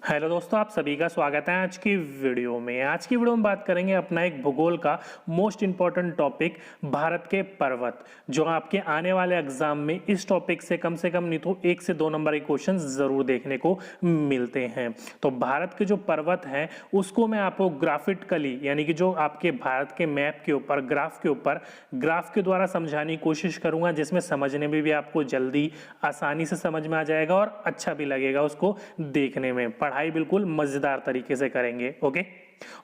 Hello दोस्तों, आप सभी का स्वागत है आज की वीडियो में। आज की वीडियो में बात करेंगे अपना एक भूगोल का मोस्ट इंपॉर्टेंट टॉपिक भारत के पर्वत, जो आपके आने वाले एग्जाम में इस टॉपिक से कम नहीं तो 1 से 2 नंबर के क्वेश्चन जरूर देखने को मिलते हैं। तो भारत के जो पर्वत हैं उसको मैं आपको ग्राफिकली यानी कि जो आपके भारत के मैप के ऊपर ग्राफ के द्वारा समझाने की कोशिश करूंगा, जिसमें समझने में भी आपको जल्दी आसानी से समझ में आ जाएगा और अच्छा भी लगेगा उसको देखने में। पढ़ाई बिल्कुल मजेदार तरीके से करेंगे। ओके,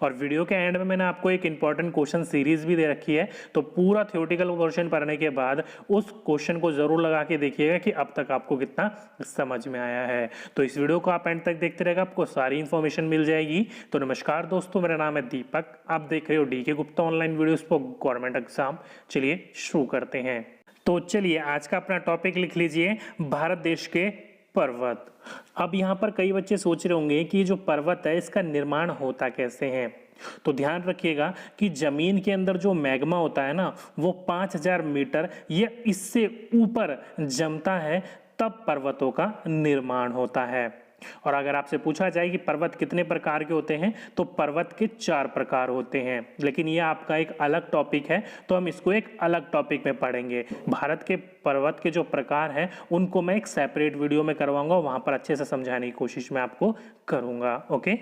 और वीडियो के एंड में मैंने आपको एक इंपॉर्टेंट क्वेश्चन सीरीज भी दे रखी है, तो पूरा थ्योरेटिकल पोर्शन पढ़ने के बाद उस क्वेश्चन को जरूर लगा के देखिएगा कि अब तक आपको कितना समझ में आया है। तो इस वीडियो को आप एंड तक देखते रहेगा, आपको सारी इंफॉर्मेशन मिल जाएगी। तो नमस्कार दोस्तों, मेरा नाम है दीपक, आप देख रहे हो DK Gupta online videos for government exam. चलिए शुरू करते हैं। तो चलिए आज का अपना टॉपिक लिख लीजिए, भारत देश के पर्वत। अब यहाँ पर कई बच्चे सोच रहे होंगे कि जो पर्वत है इसका निर्माण होता कैसे है। तो ध्यान रखिएगा कि जमीन के अंदर जो मैग्मा होता है ना, वो 5000 मीटर या इससे ऊपर जमता है, तब पर्वतों का निर्माण होता है। और अगर आपसे पूछा जाए कि पर्वत कितने प्रकार के होते हैं, तो पर्वत के 4 प्रकार होते हैं, लेकिन यह आपका एक अलग टॉपिक है, तो हम इसको एक अलग टॉपिक में पढ़ेंगे। भारत के पर्वत के जो प्रकार हैं उनको मैं एक सेपरेट वीडियो में करवाऊंगा, वहां पर अच्छे से समझाने की कोशिश मैं आपको करूंगा। ओके,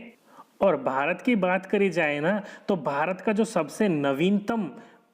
और भारत की बात करी जाए ना, तो भारत का जो सबसे नवीनतम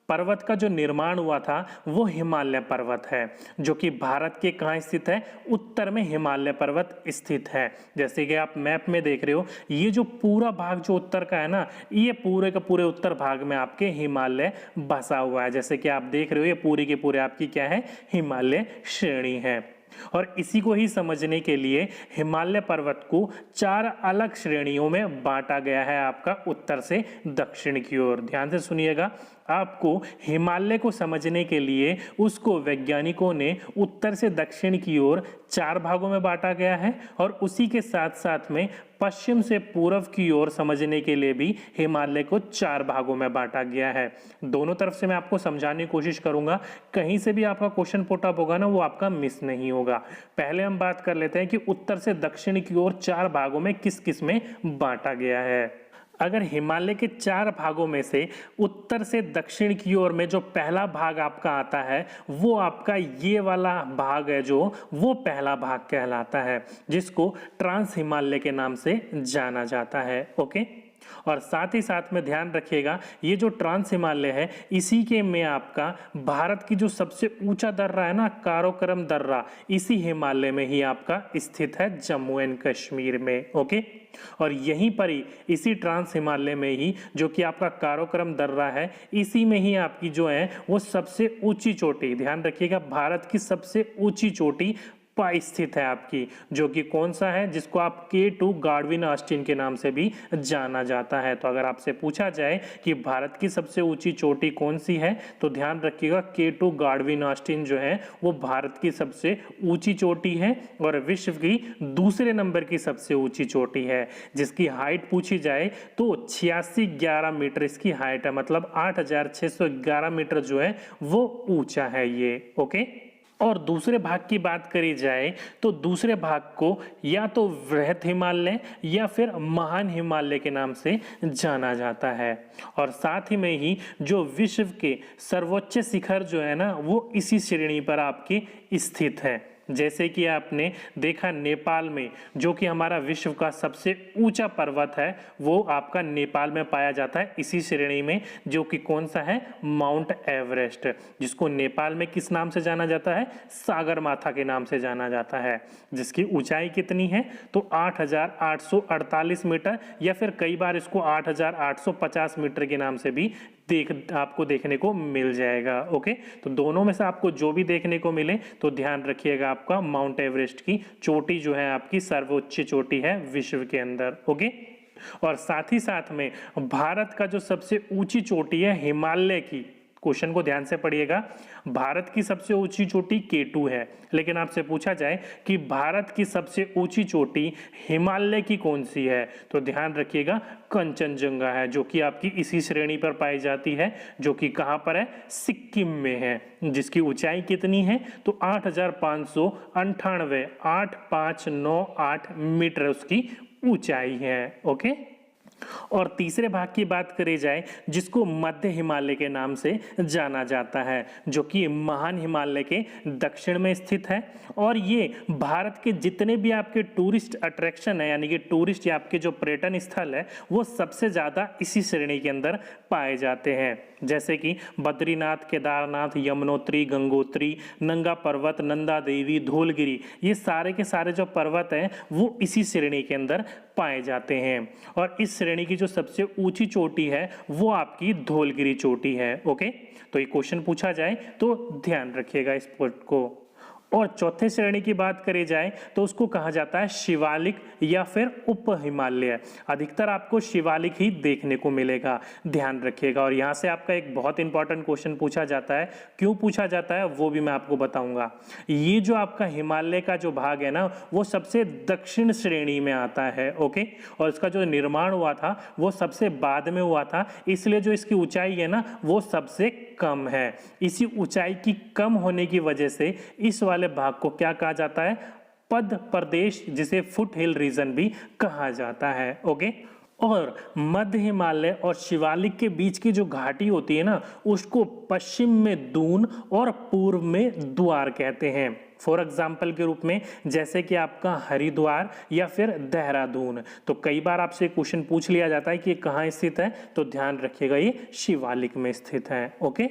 पर्वत का जो निर्माण हुआ था वो हिमालय पर्वत है, जो कि भारत के कहाँ स्थित है, उत्तर में हिमालय पर्वत स्थित है। जैसे कि आप मैप में देख रहे हो, ये जो पूरा भाग जो उत्तर का है ना, ये पूरे के पूरे उत्तर भाग में आपके हिमालय बसा हुआ है। जैसे कि आप देख रहे हो, ये पूरी के पूरे आपकी क्या है, हिमालय श्रेणी है। और इसी को ही समझने के लिए हिमालय पर्वत को 4 अलग श्रेणियों में बांटा गया है, आपका उत्तर से दक्षिण की ओर। ध्यान से सुनिएगा, आपको हिमालय को समझने के लिए उसको वैज्ञानिकों ने उत्तर से दक्षिण की ओर 4 भागों में बांटा गया है, और उसी के साथ साथ में पश्चिम से पूर्व की ओर समझने के लिए भी हिमालय को 4 भागों में बांटा गया है। दोनों तरफ से मैं आपको समझाने की कोशिश करूंगा, कहीं से भी आपका क्वेश्चन पुट अप होगा ना, वो आपका मिस नहीं होगा। पहले हम बात कर लेते हैं कि उत्तर से दक्षिण की ओर 4 भागों में किस किस में बांटा गया है। अगर हिमालय के 4 भागों में से उत्तर से दक्षिण की ओर में जो पहला भाग आपका आता है, वो आपका ये वाला भाग है, जो वो पहला भाग कहलाता है, जिसको ट्रांस हिमालय के नाम से जाना जाता है। ओके, और साथ ही साथ में ध्यान रखिएगा, ये जो ट्रांस हिमालय है, इसी के में आपका भारत की जो सबसे ऊंचा दर्रा है ना, काराकोरम दर्रा, इसी हिमालय में ही आपका स्थित है, जम्मू एंड कश्मीर में। ओके, और यहीं पर ही इसी ट्रांस हिमालय में ही जो कि आपका काराकोरम दर्रा है, इसी में ही आपकी जो है वो सबसे ऊंची चोटी, ध्यान रखिएगा, भारत की सबसे ऊंची चोटी स्थित है आपकी, जो कि कौन सा है, जिसको आप K2 गार्डविन ऑस्टिन के नाम से भी जाना जाता है। तो अगर आपसे पूछा जाए कि भारत की सबसे ऊंची चोटी कौन सी है, तो ध्यान रखिएगा K2 गार्डविन ऑस्टिन जो है वो भारत की सबसे ऊंची चोटी है, और विश्व की दूसरे नंबर की सबसे ऊंची चोटी है, जिसकी हाइट पूछी जाए तो 8611 मीटर इसकी हाइट है, मतलब 8611 मीटर जो है वो ऊंचा है ये। ओके, और दूसरे भाग की बात करी जाए तो दूसरे भाग को या तो वृहत हिमालय या फिर महान हिमालय के नाम से जाना जाता है। और साथ ही में ही जो विश्व के सर्वोच्च शिखर जो है ना, वो इसी श्रेणी पर आपके स्थित है। जैसे कि आपने देखा नेपाल में, जो कि हमारा विश्व का सबसे ऊंचा पर्वत है, वो आपका नेपाल में पाया जाता है, इसी श्रेणी में, जो कि कौन सा है, माउंट एवरेस्ट, जिसको नेपाल में किस नाम से जाना जाता है, सागरमाथा के नाम से जाना जाता है, जिसकी ऊंचाई कितनी है, तो 8848 मीटर, या फिर कई बार इसको 8850 मीटर के नाम से भी आपको देखने को मिल जाएगा। ओके, तो दोनों में से आपको जो भी देखने को मिले, तो ध्यान रखिएगा, आपका माउंट एवरेस्ट की चोटी जो है आपकी सर्वोच्च चोटी है विश्व के अंदर। ओके, और साथ ही साथ में भारत का जो सबसे ऊंची चोटी है हिमालय की, क्वेश्चन को ध्यान से पढ़िएगा, भारत की सबसे ऊंची चोटी K2 है, लेकिन आपसे पूछा जाए कि भारत की सबसे ऊंची चोटी हिमालय की कौन सी है, तो ध्यान रखिएगा कंचनजंगा है, जो कि आपकी इसी श्रेणी पर पाई जाती है, जो कि कहां पर है, सिक्किम में है, जिसकी ऊंचाई कितनी है, तो 8598 8598 मीटर उसकी ऊंचाई है। ओके, और तीसरे भाग की बात करी जाए जिसको मध्य हिमालय के नाम से जाना जाता है, जो कि महान हिमालय के दक्षिण में स्थित है। और ये भारत के जितने भी आपके टूरिस्ट अट्रैक्शन है, यानी कि टूरिस्ट या आपके जो पर्यटन स्थल है, वो सबसे ज़्यादा इसी श्रेणी के अंदर पाए जाते हैं, जैसे कि बद्रीनाथ, केदारनाथ, यमुनोत्री, गंगोत्री, नंगा पर्वत, नंदा देवी, धौलगिरी, ये सारे के सारे जो पर्वत हैं वो इसी श्रेणी के अंदर पाए जाते हैं। और इस श्रेणी की जो सबसे ऊंची चोटी है वो आपकी धौलगिरी चोटी है। ओके, तो ये क्वेश्चन पूछा जाए तो ध्यान रखिएगा इस पॉइंट को। और चौथे श्रेणी की बात करी जाए तो उसको कहा जाता है शिवालिक या फिर उप हिमालय। अधिकतर आपको शिवालिक ही देखने को मिलेगा, ध्यान रखिएगा। और यहाँ से आपका एक बहुत इंपॉर्टेंट क्वेश्चन पूछा जाता है, क्यों पूछा जाता है वो भी मैं आपको बताऊंगा। ये जो आपका हिमालय का जो भाग है ना, वो सबसे दक्षिण श्रेणी में आता है। ओके, और इसका जो निर्माण हुआ था वो सबसे बाद में हुआ था, इसलिए जो इसकी ऊंचाई है ना वो सबसे कम है। इसी ऊंचाई की कम होने की वजह से इस वाले भाग को क्या कहा जाता है, पद प्रदेश, जिसे फुट हिल रीजन भी कहा जाता है। ओके, और मध्य हिमालय और शिवालिक के बीच की जो घाटी होती है ना, उसको पश्चिम में दून और पूर्व में द्वार कहते हैं। फॉर एग्जाम्पल के रूप में जैसे कि आपका हरिद्वार या फिर देहरादून। तो कई बार आपसे क्वेश्चन पूछ लिया जाता है कि ये कहाँ स्थित है, तो ध्यान रखिएगा ये शिवालिक में स्थित है। ओके,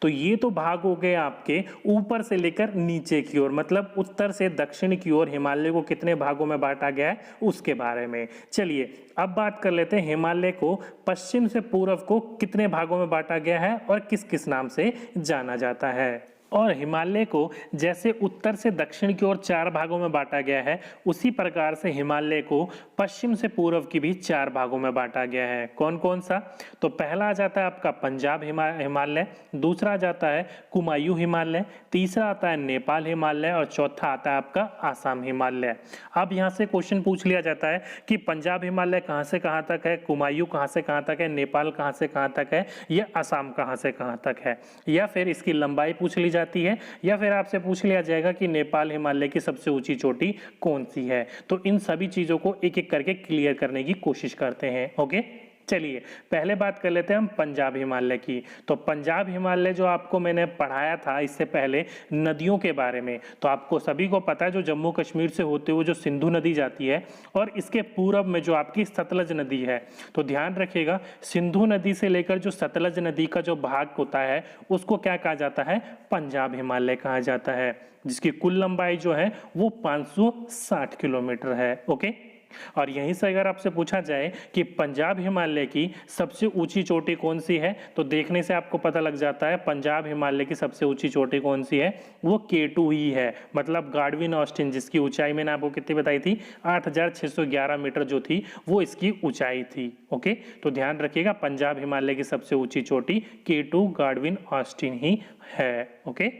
तो ये तो भाग हो गए आपके ऊपर से लेकर नीचे की ओर, मतलब उत्तर से दक्षिण की ओर हिमालय को कितने भागों में बांटा गया है उसके बारे में। चलिए अब बात कर लेते हैं हिमालय को पश्चिम से पूर्व को कितने भागों में बांटा गया है और किस किस नाम से जाना जाता है। और हिमालय को जैसे उत्तर से दक्षिण की ओर 4 भागों में बांटा गया है, उसी प्रकार से हिमालय को पश्चिम से पूर्व की भी 4 भागों में बांटा गया है। कौन कौन सा? तो पहला आ जाता है आपका पंजाब हिमालय, दूसरा आ जाता है कुमायूं हिमालय, तीसरा आता है नेपाल हिमालय और चौथा आता है आपका आसाम हिमालय। अब यहाँ से क्वेश्चन पूछ लिया जाता है कि पंजाब हिमालय कहाँ से कहाँ तक है, कुमायूं कहाँ से कहाँ तक है, नेपाल कहाँ से कहाँ तक है, या आसाम कहाँ से कहाँ तक है, या फिर इसकी लंबाई पूछ ली जाती है, या फिर आपसे पूछ लिया जाएगा कि नेपाल हिमालय की सबसे ऊंची चोटी कौन सी है। तो इन सभी चीजों को एक एक करके क्लियर करने की कोशिश करते हैं। ओके, चलिए पहले बात कर लेते हैं हम पंजाब हिमालय की। तो पंजाब हिमालय जो आपको मैंने पढ़ाया था इससे पहले नदियों के बारे में, तो आपको सभी को पता है जो जम्मू कश्मीर से होते हुए जो सिंधु नदी जाती है और इसके पूरब में जो आपकी सतलज नदी है। तो ध्यान रखिएगा सिंधु नदी से लेकर जो सतलज नदी का जो भाग होता है उसको क्या कहा जाता है, पंजाब हिमालय कहा जाता है, जिसकी कुल लंबाई जो है वो 560 किलोमीटर है। ओके, और यहीं से अगर आपसे पूछा जाए कि पंजाब हिमालय की सबसे ऊंची चोटी कौन सी है, तो देखने से आपको पता लग जाता है पंजाब हिमालय की सबसे ऊंची चोटी कौन सी है, वो K2 ही है, मतलब गाडविन ऑस्टिन, जिसकी ऊंचाई मैंने आपको कितनी बताई थी, 8611 मीटर जो थी वो इसकी ऊंचाई थी। ओके, तो ध्यान रखिएगा पंजाब हिमालय की सबसे ऊंची चोटी K2 गाडविन ऑस्टिन ही है। ओके,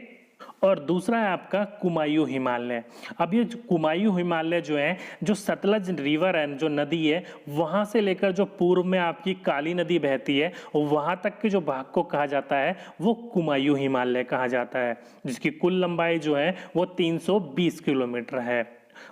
और दूसरा है आपका कुमायूं हिमालय। अब ये कुमायूं हिमालय जो है, जो सतलज रिवर है, जो नदी है, वहां से लेकर जो पूर्व में आपकी काली नदी बहती है वहां तक के जो भाग को कहा जाता है वो कुमायूं हिमालय कहा जाता है, जिसकी कुल लंबाई जो है वो 320 किलोमीटर है।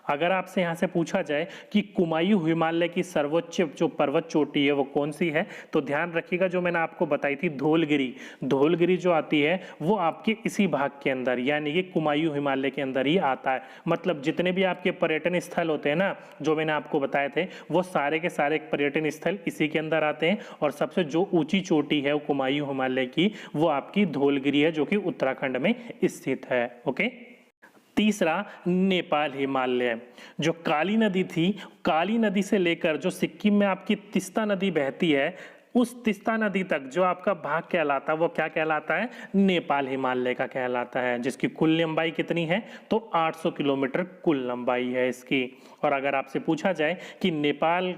अगर आपसे यहाँ से पूछा जाए कि कुमायूं हिमालय की सर्वोच्च जो पर्वत चोटी है वो कौन सी है, तो ध्यान रखिएगा जो मैंने आपको बताई थी धौलगिरी। धौलगिरी जो आती है वो आपके इसी भाग के अंदर, यानी कि कुमायूं हिमालय के अंदर ही आता है। मतलब जितने भी आपके पर्यटन स्थल होते हैं ना, जो मैंने आपको बताए थे, वो सारे के सारे पर्यटन स्थल इसी के अंदर आते हैं। और सबसे जो ऊंची चोटी है वो कुमायूं हिमालय की, वो आपकी धौलगिरी है, जो कि उत्तराखंड में स्थित है। ओके, तीसरा नेपाल हिमालय। जो काली नदी थी, काली नदी से लेकर जो सिक्किम में आपकी तीस्ता नदी बहती है, उस तीस्ता नदी तक जो आपका भाग कहलाता है वो क्या कहलाता है, नेपाल हिमालय का कहलाता है, जिसकी कुल लंबाई कितनी है, तो 800 किलोमीटर कुल लंबाई है इसकी। और अगर आपसे पूछा जाए कि नेपाल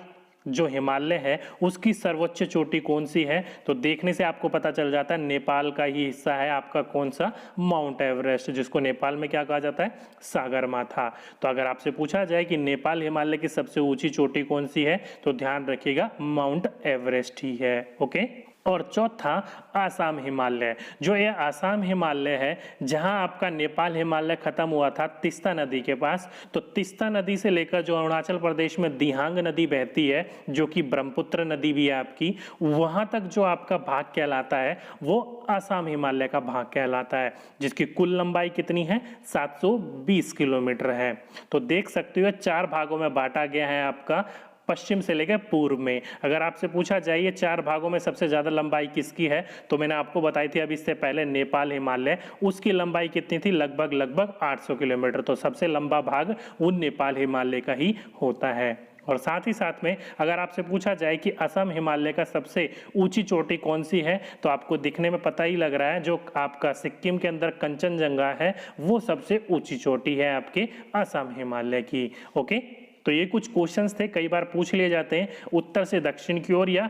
जो हिमालय है उसकी सर्वोच्च चोटी कौन सी है, तो देखने से आपको पता चल जाता है नेपाल का ही हिस्सा है आपका कौन सा, माउंट एवरेस्ट, जिसको नेपाल में क्या कहा जाता है, सागरमाथा। तो अगर आपसे पूछा जाए कि नेपाल हिमालय की सबसे ऊंची चोटी कौन सी है, तो ध्यान रखिएगा माउंट एवरेस्ट ही है। ओके, और चौथा आसाम हिमालय। जो ये आसाम हिमालय है, जहां आपका नेपाल हिमालय खत्म हुआ था तीस्ता नदी के पास, तो तीस्ता नदी से लेकर जो अरुणाचल प्रदेश में दिहांग नदी बहती है, जो कि ब्रह्मपुत्र नदी भी है आपकी, वहां तक जो आपका भाग कहलाता है वो आसाम हिमालय का भाग कहलाता है, जिसकी कुल लंबाई कितनी है, 720 किलोमीटर है। तो देख सकते हो 4 भागों में बांटा गया है आपका पश्चिम से लेकर पूर्व में। अगर आपसे पूछा जाए ये 4 भागों में सबसे ज्यादा लंबाई किसकी है, तो मैंने आपको बताई थी अभी इससे पहले नेपाल हिमालय, उसकी लंबाई कितनी थी, लगभग 800 किलोमीटर। तो सबसे लंबा भाग वो नेपाल हिमालय का ही होता है। और साथ ही साथ में अगर आपसे पूछा जाए कि असम हिमालय का सबसे ऊंची चोटी कौन सी है, तो आपको दिखने में पता ही लग रहा है, जो आपका सिक्किम के अंदर कंचनजंगा है वो सबसे ऊंची चोटी है आपके असम हिमालय की। ओके, तो ये कुछ क्वेश्चंस थे, कई बार पूछ लिए जाते हैं, उत्तर से दक्षिण की ओर या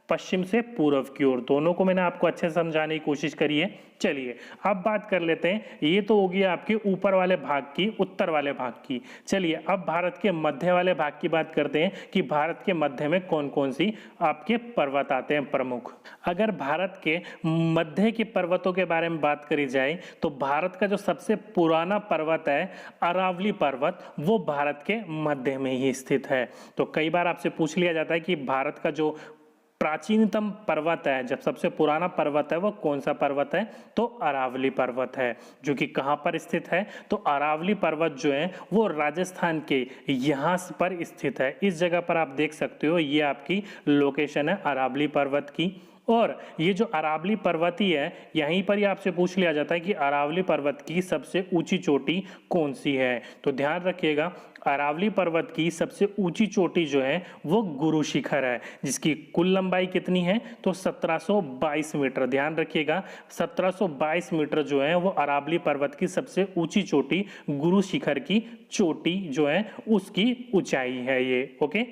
पश्चिम से पूर्व की ओर, दोनों को मैंने आपको अच्छे से समझाने की कोशिश करी है। चलिए अब बात कर लेते हैं, ये तो हो गया आपके ऊपर वाले भाग की, उत्तर वाले भाग की। चलिए अब भारत के मध्य वाले भाग की बात करते हैं कि भारत के मध्य में कौन कौन सी आपके पर्वत आते हैं प्रमुख। अगर भारत के मध्य के पर्वतों के बारे में बात करी जाए तो भारत का जो सबसे पुराना पर्वत है अरावली पर्वत, वो भारत के मध्य में ही स्थित है। तो कई बार आपसे पूछ लिया जाता है कि भारत का जो प्राचीनतम पर्वत है, जब सबसे पुराना पर्वत है वो कौन सा पर्वत है, तो अरावली पर्वत है, जो कि कहाँ पर स्थित है, तो अरावली पर्वत जो है वो राजस्थान के यहाँ पर स्थित है। इस जगह पर आप देख सकते हो, ये आपकी लोकेशन है अरावली पर्वत की। और ये जो अरावली पर्वत ही है, यहीं पर ही आपसे पूछ लिया जाता है कि अरावली पर्वत की सबसे ऊंची चोटी कौन सी है। तो ध्यान रखिएगा, अरावली पर्वत की सबसे ऊंची चोटी जो है वो गुरु शिखर है, जिसकी कुल लंबाई कितनी है, तो 1722 मीटर। ध्यान रखिएगा 1722 मीटर जो है वो अरावली पर्वत की सबसे ऊंची चोटी, गुरु शिखर की चोटी जो है उसकी ऊंचाई है ये। ओके,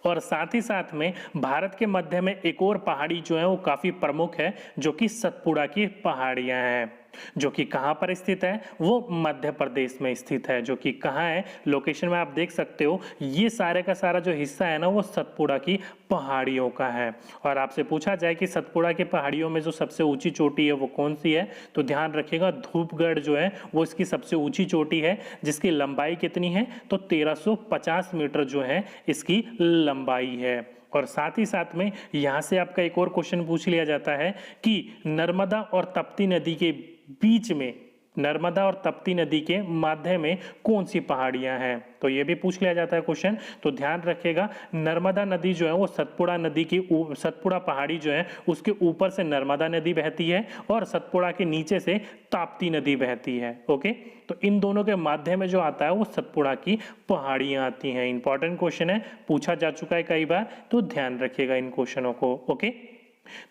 और साथ ही साथ में भारत के मध्य में एक और पहाड़ी जो है वो काफी प्रमुख है, जो कि सतपुड़ा की पहाड़ियां हैं, जो कि कहां पर स्थित है, वो मध्य प्रदेश में स्थित है। जो कि कहां है, लोकेशन में आप देख सकते हो, ये सारे का सारा जो हिस्सा है ना वो सतपुड़ा की पहाड़ियों का है। और आपसे पूछा जाए कि सतपुड़ा की पहाड़ियों में जो सबसे ऊंची चोटी है वो कौन सी है, तो ध्यान रखिएगा धूपगढ़ जो है वो इसकी सबसे ऊंची चोटी है, जिसकी लंबाई कितनी है, तो 1350 मीटर जो है इसकी लंबाई है। और साथ ही साथ में यहां से आपका एक और क्वेश्चन पूछ लिया जाता है कि नर्मदा और तप्ती नदी के बीच में, नर्मदा और तप्ती नदी के माध्यम में कौन सी पहाड़ियां हैं, तो ये भी पूछ लिया जाता है क्वेश्चन। तो ध्यान रखिएगा नर्मदा नदी जो है वो सतपुड़ा नदी की, सतपुड़ा पहाड़ी जो है उसके ऊपर से नर्मदा नदी बहती है और सतपुड़ा के नीचे से ताप्ती नदी बहती है। ओके, तो इन दोनों के माध्यम में जो आता है वो सतपुड़ा की पहाड़ियां आती हैं। इंपॉर्टेंट क्वेश्चन है, पूछा जा चुका है कई बार, तो ध्यान रखिएगा इन क्वेश्चनों को। ओके,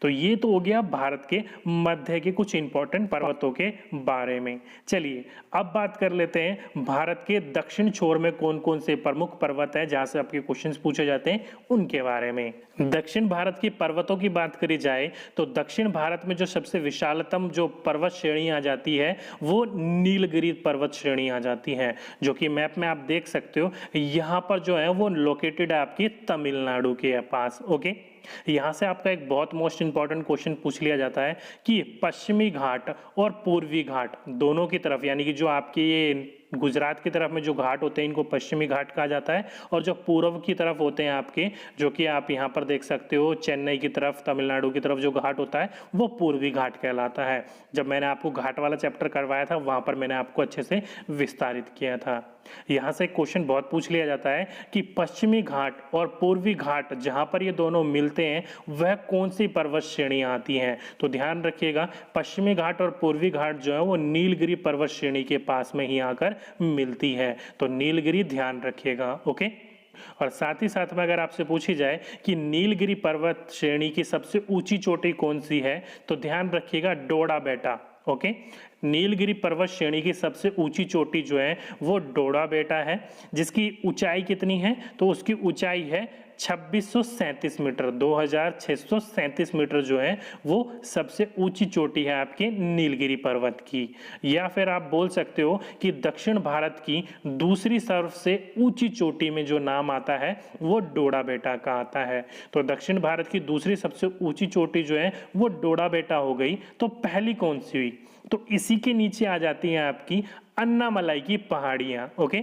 तो ये तो हो गया भारत के मध्य के कुछ इंपॉर्टेंट पर्वतों के बारे में। चलिए अब बात कर लेते हैं भारत के दक्षिण छोर में कौन कौन से प्रमुख पर्वत है, जहां से आपके क्वेश्चंस पूछे जाते हैं उनके बारे में। दक्षिण भारत की पर्वतों की बात करी जाए तो दक्षिण भारत में जो सबसे विशालतम जो पर्वत श्रेणी आ जाती है वो नीलगिरी पर्वत श्रेणी आ जाती है, जो कि मैप में आप देख सकते हो। यहाँ पर जो है वो लोकेटेड है आपकी तमिलनाडु के पास। ओके, यहां से आपका एक बहुत मोस्ट इंपॉर्टेंट क्वेश्चन पूछ लिया जाता है कि पश्चिमी घाट और पूर्वी घाट दोनों की तरफ, यानी कि जो आपके ये गुजरात की तरफ में जो घाट होते हैं इनको पश्चिमी घाट कहा जाता है, और जो पूर्व की तरफ होते हैं आपके, जो कि आप यहाँ पर देख सकते हो चेन्नई की तरफ, तमिलनाडु की तरफ जो घाट होता है वो पूर्वी घाट कहलाता है। जब मैंने आपको घाट वाला चैप्टर करवाया था वहां पर मैंने आपको अच्छे से विस्तारित किया था। यहाँ से क्वेश्चन बहुत पूछ लिया जाता है कि पश्चिमी घाट और पूर्वी घाट जहां पर ये दोनों मिलते हैं वह कौन सी पर्वत श्रेणियां आती हैं, तो ध्यान रखिएगा पश्चिमी घाट और पूर्वी घाट जो है वो नीलगिरी पर्वत श्रेणी के पास में ही आकर मिलती है। तो नीलगिरी ध्यान रखिएगा। ओके, और साथ ही साथ में अगर आपसे पूछी जाए कि नीलगिरी पर्वत श्रेणी की सबसे ऊंची चोटी कौन सी है, तो ध्यान रखिएगा डोडा बेटा। ओके, नीलगिरी पर्वत श्रेणी की सबसे ऊंची चोटी जो है वो डोडा बेटा है, जिसकी ऊंचाई कितनी है, तो उसकी ऊंचाई है 2637 मीटर। 2637 मीटर जो है वो सबसे ऊंची चोटी है आपके नीलगिरी पर्वत की। या फिर आप बोल सकते हो कि दक्षिण भारत की दूसरी सबसे ऊंची चोटी में जो नाम आता है वो डोडा बेटा का आता है। तो दक्षिण भारत की दूसरी सबसे ऊंची चोटी जो है वो डोडा बेटा हो गई। तो पहली कौन सी हुई, तो इसी के नीचे आ जाती हैं आपकी अन्नामलाई की पहाड़ियां। ओके,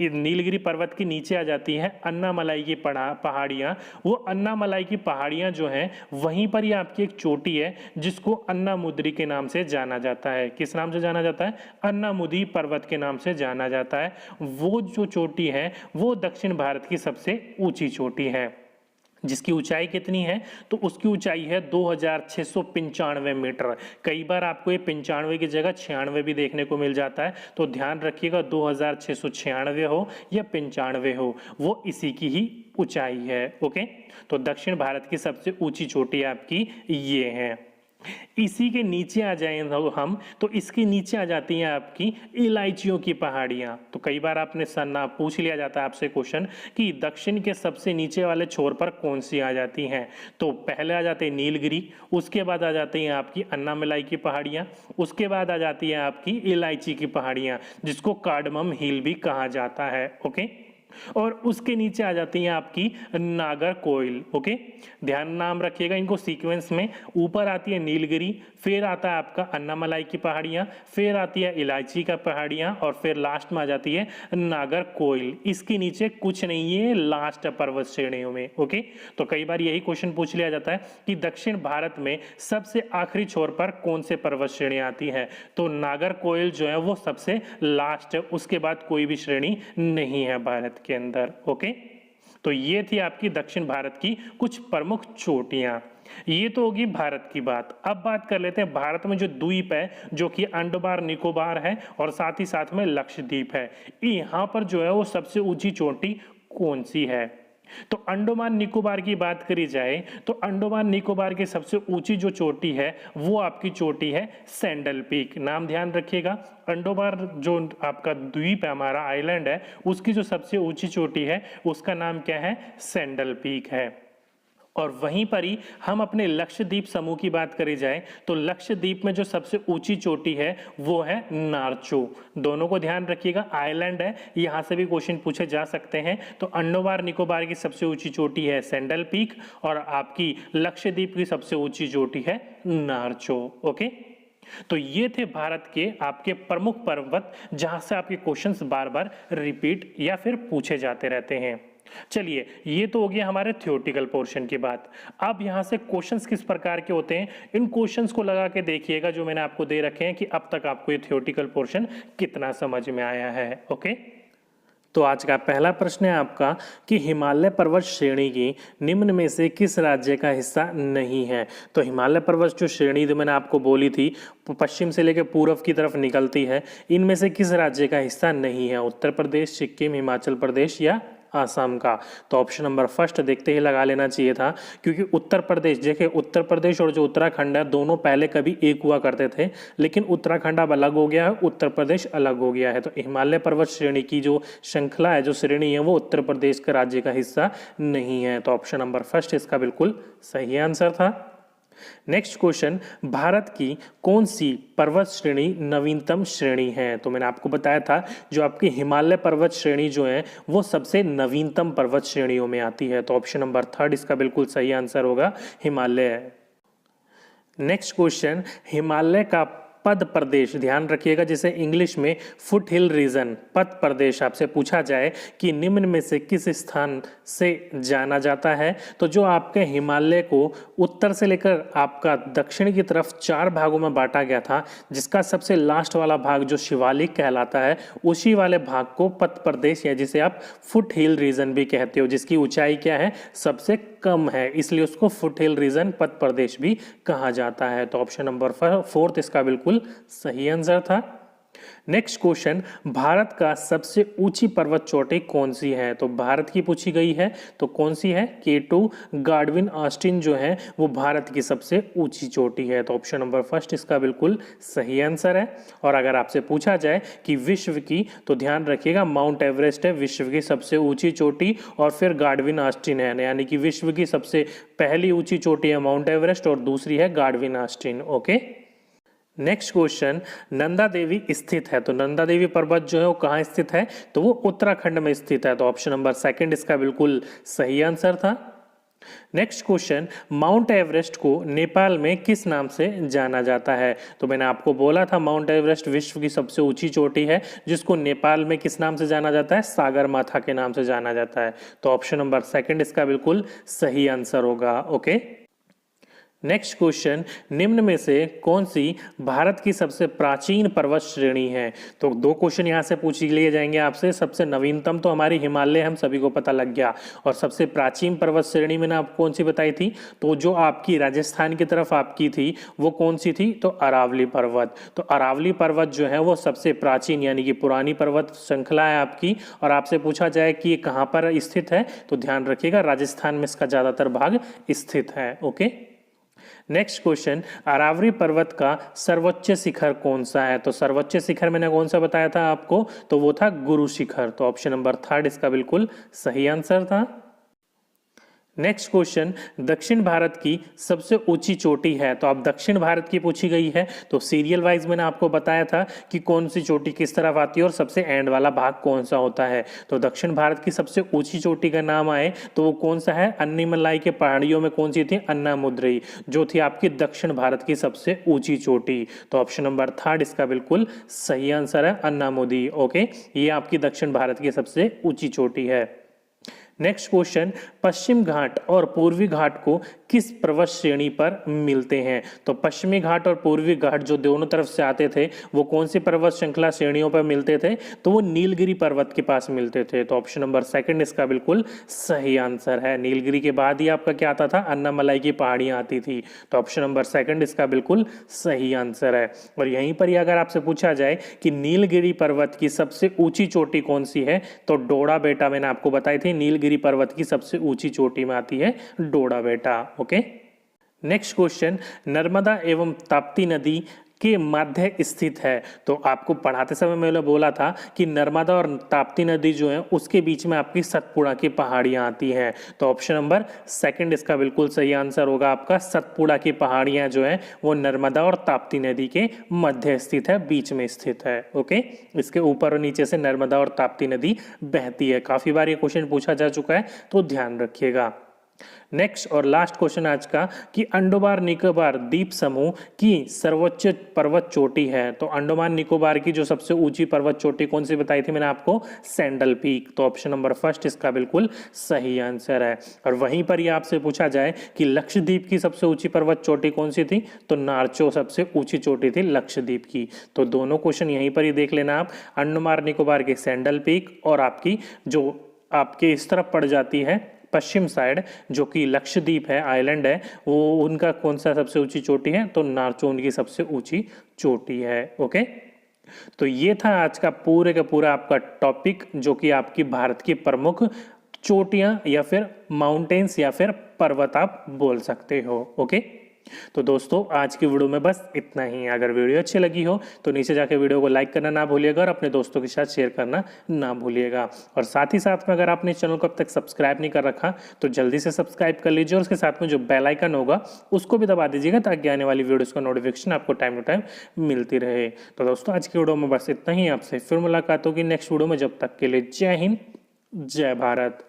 नीलगिरी पर्वत के नीचे आ जाती है अन्नामलाई की पहाड़ियां। वो अन्नामलाई की पहाड़ियां जो हैं वहीं पर ही आपकी एक चोटी है जिसको अन्नामुद्री के नाम से जाना जाता है। किस नाम से जाना जाता है, अन्नामुदी पर्वत के नाम से जाना जाता है। वो जो चोटी है वो दक्षिण भारत की सबसे ऊंची चोटी है, जिसकी ऊंचाई कितनी है, तो उसकी ऊंचाई है 2695 मीटर। कई बार आपको ये 95 की जगह 96 भी देखने को मिल जाता है, तो ध्यान रखिएगा 2696 हो या 95 हो, वो इसी की ही ऊंचाई है। ओके, तो दक्षिण भारत की सबसे ऊंची चोटी आपकी ये है। इसी के नीचे आ जाए हम, तो इसके नीचे आ जाती हैं आपकी इलायचियों की पहाड़ियां। तो कई बार आपने सन्ना पूछ लिया जाता है आपसे क्वेश्चन कि दक्षिण के सबसे नीचे वाले छोर पर कौन सी आ जाती हैं, तो पहले आ जाते हैं नीलगिरी, उसके बाद आ जाती हैं आपकी अन्नामलाई की पहाड़ियां, उसके बाद आ जाती है आपकी इलायची की पहाड़ियां जिसको कार्डमम हिल भी कहा जाता है। ओके, और उसके नीचे आ जाती हैं आपकी नागरकोइल। ओके, ध्यान नाम रखिएगा इनको सीक्वेंस में। ऊपर आती है नीलगिरी, फिर आता है आपका अन्नामलाई की पहाड़ियां, फिर आती है इलायची का पहाड़ियां, और फिर लास्ट में आ जाती है नागरकोइल। इसके नीचे कुछ नहीं है लास्ट पर्वत श्रेणियों में। ओके, तो कई बार यही क्वेश्चन पूछ लिया जाता है कि दक्षिण भारत में सबसे आखिरी छोर पर कौन से पर्वत श्रेणी आती है, तो नागरकोइल जो है वो सबसे लास्ट है, उसके बाद कोई भी श्रेणी नहीं है भारत के अंदर। ओके, तो ये थी आपकी दक्षिण भारत की कुछ प्रमुख चोटियां। ये तो होगी भारत की बात। अब बात कर लेते हैं भारत में जो द्वीप है, जो कि अंडमान निकोबार है और साथ ही साथ में लक्षद्वीप है। यहाँ पर जो है वो सबसे ऊंची चोटी कौन सी है, तो अंडमान निकोबार की बात करी जाए तो अंडमान निकोबार की सबसे ऊंची जो चोटी है वो आपकी चोटी है सैंडल पीक। नाम ध्यान रखिएगा, अंडमान जो आपका द्वीप है, हमारा आइलैंड है, उसकी जो सबसे ऊंची चोटी है उसका नाम क्या है, सैंडल पीक है। और वहीं पर ही हम अपने लक्षद्वीप समूह की बात करी जाए तो लक्षद्वीप में जो सबसे ऊंची चोटी है वो है नारचो। दोनों को ध्यान रखिएगा, आइलैंड है, यहाँ से भी क्वेश्चन पूछे जा सकते हैं। तो अंडमान निकोबार की सबसे ऊंची चोटी है सैंडल पीक और आपकी लक्षद्वीप की सबसे ऊंची चोटी है नारचो। ओके, तो ये थे भारत के आपके प्रमुख पर्वत जहां से आपके क्वेश्चंस बार बार रिपीट या फिर पूछे जाते रहते हैं। चलिए, ये तो हो गया हमारे थ्योरेटिकल पोर्शन की बात। अब यहाँ से क्वेश्चंस किस प्रकार के होते हैं, इन क्वेश्चंस को लगा के देखिएगा जो मैंने आपको दे रखे हैं कि अब तक आपको ये थ्योरेटिकल पोर्शन कितना समझ में आया है। ओके, तो आज का पहला प्रश्न है आपका कि हिमालय पर्वत श्रेणी की निम्न में से किस राज्य का हिस्सा नहीं है। तो हिमालय पर्वत जो श्रेणी जो मैंने आपको बोली थी पश्चिम से लेकर पूर्व की तरफ निकलती है, इनमें से किस राज्य का हिस्सा नहीं है, उत्तर प्रदेश, सिक्किम, हिमाचल प्रदेश या आसाम का। तो ऑप्शन नंबर फर्स्ट देखते ही लगा लेना चाहिए था, क्योंकि उत्तर प्रदेश, देखिए उत्तर प्रदेश और जो उत्तराखंड है दोनों पहले कभी एक हुआ करते थे, लेकिन उत्तराखंड अब अलग हो गया है, उत्तर प्रदेश अलग हो गया है। तो हिमालय पर्वत श्रेणी की जो श्रृंखला है, जो श्रेणी है, वो उत्तर प्रदेश का राज्य का हिस्सा नहीं है। तो ऑप्शन नंबर फर्स्ट इसका बिल्कुल सही आंसर था। नेक्स्ट क्वेश्चन, भारत की कौन सी पर्वत श्रेणी नवीनतम श्रेणी है। तो मैंने आपको बताया था जो आपकी हिमालय पर्वत श्रेणी जो है वो सबसे नवीनतम पर्वत श्रेणियों में आती है। तो ऑप्शन नंबर थर्ड इसका बिल्कुल सही आंसर होगा, हिमालय। नेक्स्ट क्वेश्चन, हिमालय का पद प्रदेश, ध्यान रखिएगा जिसे इंग्लिश में फुट हिल रीजन, पद प्रदेश आपसे पूछा जाए कि निम्न में से किस स्थान से जाना जाता है, तो जो आपके हिमालय को उत्तर से लेकर आपका दक्षिण की तरफ 4 भागों में बांटा गया था, जिसका सबसे लास्ट वाला भाग जो शिवालिक कहलाता है, उसी वाले भाग को पद प्रदेश या जिसे आप फुट हिल रीजन भी कहते हो, जिसकी ऊंचाई क्या है, सबसे कम है, इसलिए उसको फुट हिल रीजन, पद प्रदेश भी कहा जाता है। तो ऑप्शन नंबर 4 इसका बिल्कुल सही आंसर था। नेक्स्ट क्वेश्चन, भारत का सबसे ऊंची पर्वत चोटी कौन सी है? तो भारत की पूछी गई है, तो कौन सी है? K2 गार्डविन ऑस्टिन जो है वो भारत की सबसे ऊंची चोटी है। तो ऑप्शन नंबर फर्स्ट इसका बिल्कुल सही आंसर है। और अगर आपसे पूछा जाए कि विश्व की, तो ध्यान रखिएगा माउंट एवरेस्ट है विश्व की सबसे ऊंची चोटी, और फिर गार्डविन ऑस्टिन है, यानी कि विश्व की सबसे पहली ऊंची चोटी है माउंट एवरेस्ट और दूसरी है Godwin Austen. Okay, next question, Nanda Devi स्थित है, तो नंदा देवी पर्वत जो है वो कहाँ स्थित है? तो वो उत्तराखंड में स्थित है। तो ऑप्शन नंबर सेकंड इसका बिल्कुल सही आंसर था। नेक्स्ट क्वेश्चन, माउंट एवरेस्ट को नेपाल में किस नाम से जाना जाता है? तो मैंने आपको बोला था माउंट एवरेस्ट विश्व की सबसे ऊंची चोटी है, जिसको नेपाल में किस नाम से जाना जाता है? सागर माथा के नाम से जाना जाता है। तो ऑप्शन नंबर सेकंड इसका बिल्कुल सही आंसर होगा। ओके, नेक्स्ट क्वेश्चन, निम्न में से कौन सी भारत की सबसे प्राचीन पर्वत श्रेणी है? तो दो क्वेश्चन यहाँ से पूछ लिए जाएंगे आपसे। सबसे नवीनतम तो हमारी हिमालय हम सभी को पता लग गया, और सबसे प्राचीन पर्वत श्रेणी मैंने आपको कौन सी बताई थी? तो जो आपकी राजस्थान की तरफ आपकी थी वो कौन सी थी? तो अरावली पर्वत। तो अरावली पर्वत जो है वो सबसे प्राचीन यानी कि पुरानी पर्वत श्रृंखला है आपकी। और आपसे पूछा जाए कि ये कहाँ पर स्थित है, तो ध्यान रखिएगा राजस्थान में इसका ज्यादातर भाग स्थित है। ओके, नेक्स्ट क्वेश्चन, अरावली पर्वत का सर्वोच्च शिखर कौन सा है? तो सर्वोच्च शिखर मैंने कौन सा बताया था आपको? तो वो था गुरु शिखर। तो ऑप्शन नंबर थर्ड इसका बिल्कुल सही आंसर था। नेक्स्ट क्वेश्चन, दक्षिण भारत की सबसे ऊंची चोटी है, तो अब दक्षिण भारत की पूछी गई है। तो सीरियल वाइज मैंने आपको बताया था कि कौन सी चोटी किस तरफ आती है और सबसे एंड वाला भाग कौन सा होता है। तो दक्षिण भारत की सबसे ऊंची चोटी का नाम आए तो वो कौन सा है? अन्नीमलाई के पहाड़ियों में कौन सी थी? अन्नामुद्रई, जो थी आपकी दक्षिण भारत की सबसे ऊंची चोटी। तो ऑप्शन नंबर थर्ड इसका बिल्कुल सही आंसर है, अन्नामुदी। ओके, ये आपकी दक्षिण भारत की सबसे ऊंची चोटी है। नेक्स्ट क्वेश्चन, पश्चिम घाट और पूर्वी घाट को किस पर्वत श्रेणी पर मिलते हैं? तो पश्चिमी घाट और पूर्वी घाट जो दोनों तरफ से आते थे वो कौन सी पर्वत श्रृंखला श्रेणियों पर मिलते थे? तो वो नीलगिरी पर्वत के पास मिलते थे। तो ऑप्शन नंबर सेकंड इसका बिल्कुल सही आंसर है। नीलगिरी के बाद ही आपका क्या आता था? अन्नामलाई की पहाड़ियां आती थी। तो ऑप्शन नंबर सेकंड इसका बिल्कुल सही आंसर है। और यहीं पर ही अगर आपसे पूछा जाए कि नीलगिरी पर्वत की सबसे ऊंची चोटी कौन सी है, तो डोडा बेटा मैंने आपको बताई थी नीलगिरी पर्वत की सबसे ऊंची चोटी में आती है डोडा बेटा। ओके, नेक्स्ट क्वेश्चन, नर्मदा एवं ताप्ती नदी के मध्य स्थित है। तो आपको पढ़ाते समय मैंने बोला था कि नर्मदा और ताप्ती नदी जो है उसके बीच में आपकी सतपुड़ा की पहाड़ियां आती हैं। तो ऑप्शन नंबर सेकंड इसका बिल्कुल सही आंसर होगा आपका। सतपुड़ा की पहाड़ियां जो है वो नर्मदा और ताप्ती नदी के मध्य स्थित है, बीच में स्थित है। ओके, इसके ऊपर और नीचे से नर्मदा और ताप्ती नदी बहती है। काफी बार ये क्वेश्चन पूछा जा चुका है, तो ध्यान रखिएगा। नेक्स्ट और लास्ट क्वेश्चन आज का, कि अंडमान निकोबार द्वीप समूह की सर्वोच्च पर्वत चोटी है। तो अंडमान निकोबार की जो सबसे ऊंची पर्वत चोटी कौन सी बताई थी मैंने आपको? Sandal peak. तो ऑप्शन नंबर फर्स्ट इसका बिल्कुल सही आंसर है। और वहीं पर ही आपसे पूछा जाए कि लक्षद्वीप की सबसे ऊंची पर्वत चोटी कौन सी थी, तो नारचो सबसे ऊंची चोटी थी लक्षद्वीप की। तो दोनों क्वेश्चन यहीं पर ही देख लेना आप, अंडमान निकोबार के सैंडल पीक और आपकी जो आपके इस तरफ पड़ जाती है पश्चिम साइड जो कि लक्षद्वीप है, आइलैंड है, वो उनका कौन सा सबसे ऊंची चोटी है? तो नारचो उनकी सबसे ऊंची चोटी है। ओके, तो ये था आज का पूरे का पूरा आपका टॉपिक, जो कि आपकी भारत की प्रमुख चोटियां या फिर माउंटेन्स या फिर पर्वत आप बोल सकते हो। ओके, तो दोस्तों आज की वीडियो में बस इतना ही। अगर वीडियो अच्छी लगी हो तो नीचे जाके वीडियो को लाइक करना ना भूलिएगा और अपने दोस्तों के साथ शेयर करना ना भूलिएगा। और साथ ही साथ में अगर आपने चैनल को अब तक सब्सक्राइब नहीं कर रखा तो जल्दी से सब्सक्राइब कर लीजिए, और उसके साथ में जो बेल आइकन होगा उसको भी दबा दीजिएगा, ताकि आने वाली वीडियोस का नोटिफिकेशन आपको टाइम टू टाइम मिलती रहे। तो दोस्तों आज की वीडियो में बस इतना ही। आपसे फिर मुलाकात होगी नेक्स्ट वीडियो में। जब तक के लिए जय हिंद, जय भारत।